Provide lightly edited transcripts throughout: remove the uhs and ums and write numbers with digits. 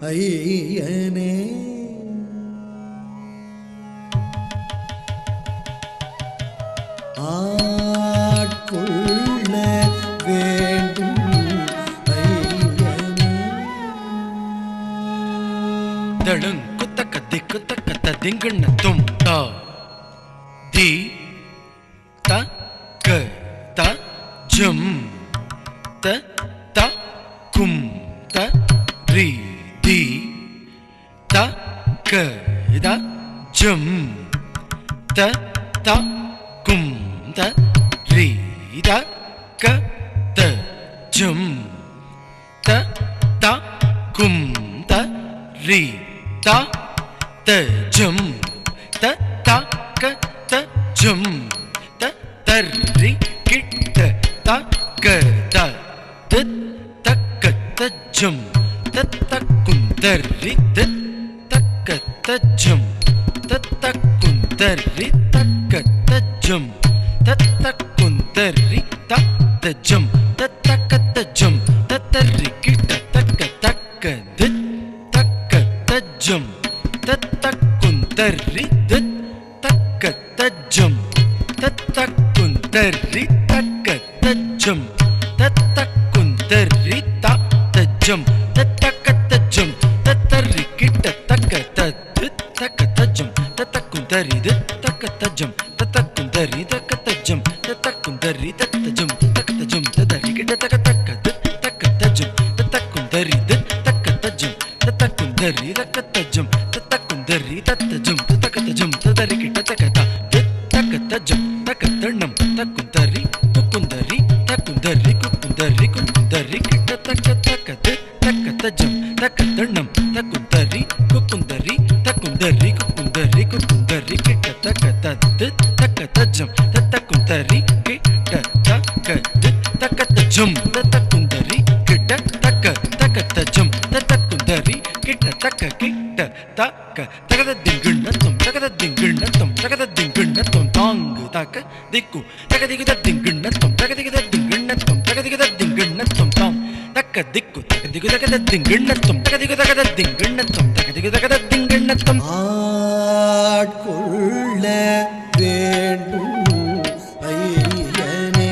ஐயனே ஆட்கொள்ள வேண்டும் ஐயனே. தடுங்கு தக்க திக்கு தக்க ததிங்குண்ண தும் த தி த க த ஜம் த த கும் த ரி தி த க த ஜம் த த கும் த ரி த க த ஜம் த த கும் த ரி த த ஜம் த த க த ஜம் த த ரி கிட்ட த க த த த க த ஜம் த த குந்த ரி த த க த ஜம் த த குந்த ரி த க த ஜம் த த குந்த ரி த த ஜம் த த க த ஜம் த த ரி கிட்ட த க த க த த க த ஜம் த த குந்த ரி த த க த ஜம் த த குந்த ரி த க த ஜம் த த குந்த ரி த த ஜம் த த க த ஜம் த த ரி கிட்ட த க த த க த ஜம் த த குந்த ரி த த க த ஜம் த த குந்த ரி த க த ஜம் த த குந்த ரி த த ஜம் த த க த ஜம் த த ரி கிட்ட த க த க த க த ஜம் த த குந்த ரி த த க த ஜம் த த குந்த ரி த க த ஜம் த த குந்த ரி த த ஜம் த த க த ஜம் த த ரி கிட்ட த க த த க த ஜம் த க த நம் த குந்த ரி கு குந்த ரி த குந்த ரி கு குந்த ரி கு குந்த ரி கிட்ட த க த க த த க த ஜம் த க த நம் த குந்த ரி கு குந்த ரி த குந்த ரி கு குந்த ரி கு குந்த ரி கிட்ட த க த த க த ஜம் த த குந்த ரி கிட்ட த க த க த ஜம் த த குந்த ரி கிட்ட த க த ஜம் த த குந்த ரி கிட்ட த க கிட்ட த க தகத திங்குண்ண தும் தகத திங்குண்ண தும் தகத திங்குண்ண தும் தாங்கு தக திக்கு தகதிகுத திங்குண்ண தும் தகதிகுத திங்குண்ண தும் தகதிகுத திங்குண்ண தும் தாம் தக்க திக்கு தகதிகு தகத திங்குண்ண தும் தகதிகு தகத திங்குண்ண தும் தகதிகு தகத திங்குண்ண தும் ஆட்கொள்ள வேண்டும் ஐயனே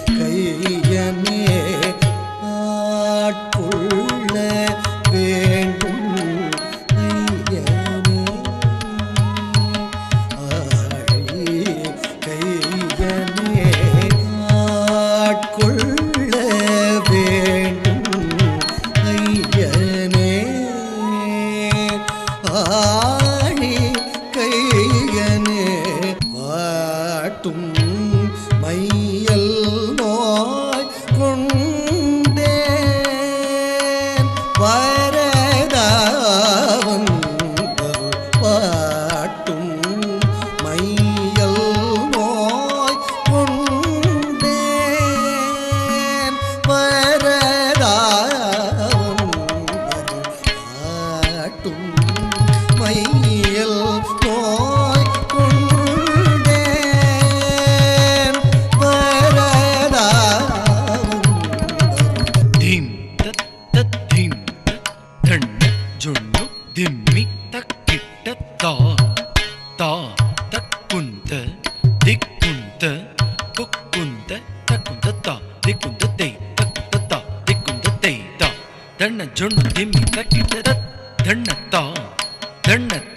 கையனே ஆட்கொள்ள வேண்டும் ஐயனே கையனே ஆட்கொள்ள வேண்டும் ஐயனே ஆழி கையனே வாட்டும் மையல் நோய் கொண்டேன் வரதாவன் வாட்டும் மையல் நோய் கொண்டேன் வரதாவன் வாட்டும் மையல் நோய் கொண்டேன் வரதாவன் ಧೀಮ್ ತತ್ತ ಧೀಮ್ ತಣ್ಣ ಜೊಣ್ಣು ದಿಮ್ಮಿ ತಕ್ಕಿಟ್ಟ ತಾ ತಾ ತಕ್ಕುಂತ ದಿಕ್ಕುಂತ ಕುಕ್ಕುಂತ ತಕ್ಕುಂತ ತಾ ದಿಕ್ಕುಂತ ದೈ ತಕ್ಕುಂತ ತಾ ದಿಕ್ಕುಂತ ದೈ ತಾ ತಣ್ಣ ಜೊಣ್ಣು ದಿಮ್ಮಿ ತಕ್ಕಿಟ್ಟ ತತ್ ತಣ್ಣ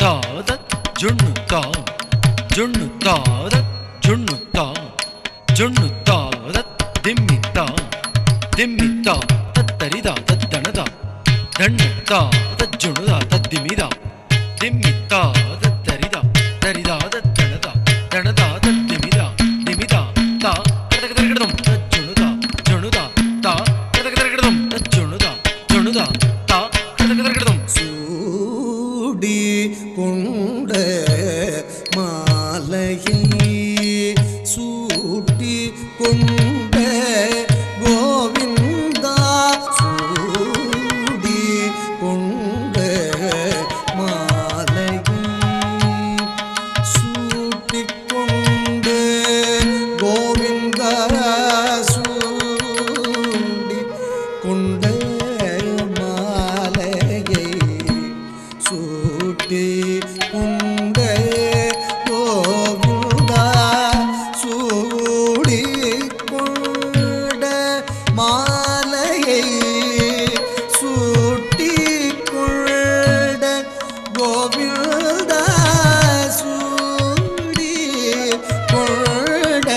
ತಾ ದತ್ ಜೊಣ್ಣು ತಾ ಜೊಣ್ಣು ತಾ ದತ್ ಜೊಣ್ಣು ತಾ ಜೊಣ್ಣು ತಾ ದತ್ ದಿಮ್ಮಿ ತಾ ದಿಮ್ಮಿತ ತತ್ತರಿದ ತದ್ದಣದ ದಣ್ಣದ ತಜ್ಜುಣುದ ತದ್ದಿಮಿದ ದಿಮ್ಮಿತ ತತ್ತರಿದ ತರಿದ ತದ್ದಣದ ದಣದ ತದ್ದಿಮಿದ ದಿಮಿದ ತಾ ಕದಕದರಗಡದಂ ತಜ್ಜುಣುದ ಜುಣುದ ತಾ ಕದಕದರಗಡದಂ ತಜ್ಜುಣುದ ಜುಣುದ ತಾ ಕದಕದರಗಡದಂ சூடி கொண்ட மாலையை சூட்டி கொண்ட கோவிந்தா சூடி கொண்ட மாலையை கொண்ட மாலையை சூட்டி கொண்ட கோவிந்தா சூடி கொண்ட மாலையை சூட்டி கொண்ட கோவிந்தா சூடி கொண்ட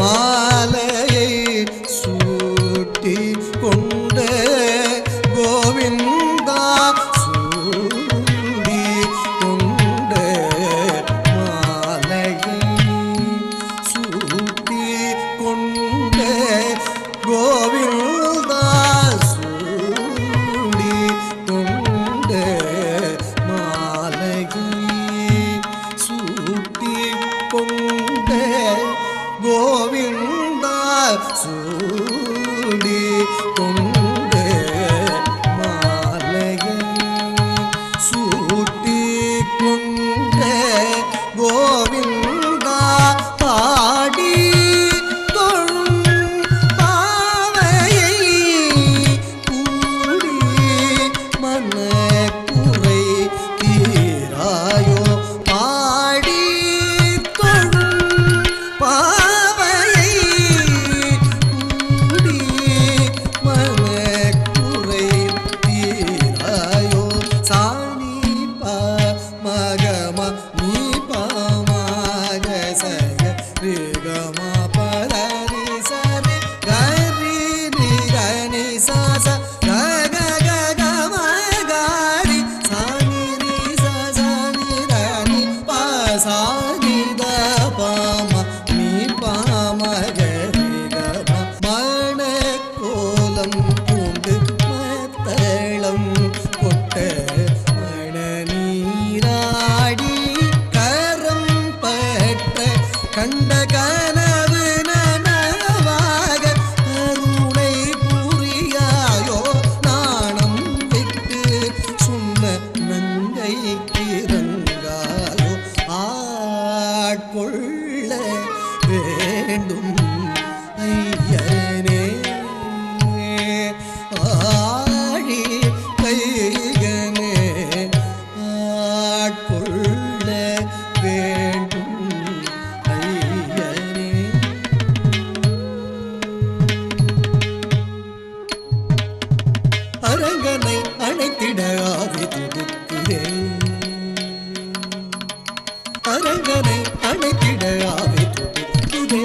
மாலையை சூட்டி கொண்ட கோவிந்தா சூடி கொண்ட மாலையை சூட்டி கொண்ட கோவிந்தா சூடி கொண்ட மாலையை சூட்டி கொண்ட கோவிந்தா சூடி கொண்ட மாலையை சூட்டி கொண்ட கோவிந்தா பாடி தொழும் பாவையை கூடி மனக்குறை தீராயோ பாடி தொழும் பாவையை கூடி மனக்குறை தீராயோ சாணி பா மகம நீ பாமாக சக ரிகம பதரி சரி கரி நிரணி சாச கக கக மகாரி சாணி ரி சாணி ரணி பா சாணி த பாம நீ பாமக ரிகம மண கோலம் பூண்டு மத்தளம் கொட்ட மண நீராடி கரம் பற்ற கண்ட கனவு நனவாக கருணை புரியாயோ நாணம் விட்டு சுண்ண நங்கை கிறங்காயோ ஆட்கொள்ள வேண்டும் ஐயனே ஆழி கைகனே ஆட்கொள்ள வேண்டும் ஐயனே அரங்கனை அழைத்திட ஆவி துடிக்குதே அரங்கனை அழைத்திட ஆவி துடிக்குதே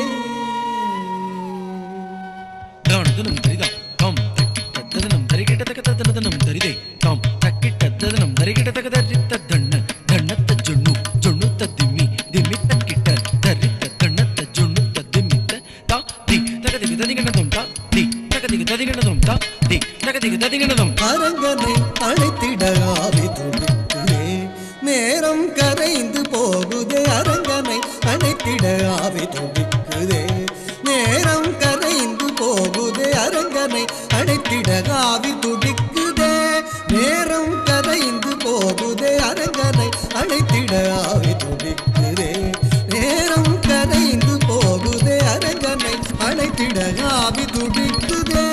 தானதனம் தரிதா தாம் தக்கிட்டதனம் தரிகிட்டதகததனம் தரிதை தாம் தக்கிட்டதனம் தரிகிட்டதகதரித்த தண்ண தண்ணத்த ஜொண்ணு ஜொண்ணுத்த திம்மி திம்மித்த கிட்ட தரித்த தண்ணத்த ஜொண்ணுத்த திம்மித்த தா தி தகதிக ததிகனதம் தா தி தகதிக ததிகனதம் தா தி தகதிக ததிகனதம் அரங்கனை அழைத்திட ஆவி துடிக்குதே நேரம் கரைந்து போகுதே அரங்கனை அழைத்திட ஆவி துடிக்குதே நேரம் கரைந்து போகுதே அரங்கனை அழைத்திட ஆவி துடிக்குதே நேரம் கரைந்து போகுதே அரங்கனை அழைத்திட ஆவி துடிக்குதே நேரம் கரைந்து போகுதே அரங்கனை அழைத்திட ஆவி துடிக்குதே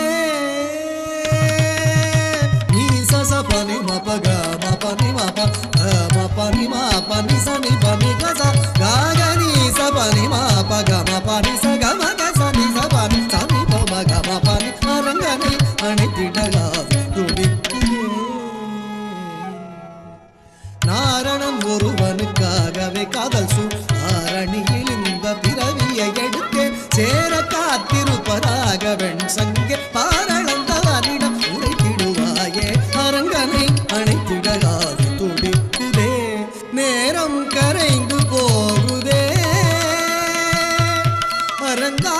நீ சச பனி மபக மபனி மப மபனி மபனி சனி பனி கச காகனி சபனி மபக மபனி சக மக சனி சபனி சனி பமக மபனி அரங்கனை அணைத்திட ஆவி துடிக்குதே நாரணம் ஒருவனுக்காகவே காதல் ஆரணியில் இந்த பிறவியை எடுத்து சேர காத்திருப்பதாக வெண் சங்க பாரளந்தவனிடம் உரைத்திடுவாயே அரங்கனை அணைத்திட ஆவி துடிக்குதே நேரம் கரைந்து போகுதே அரங்கா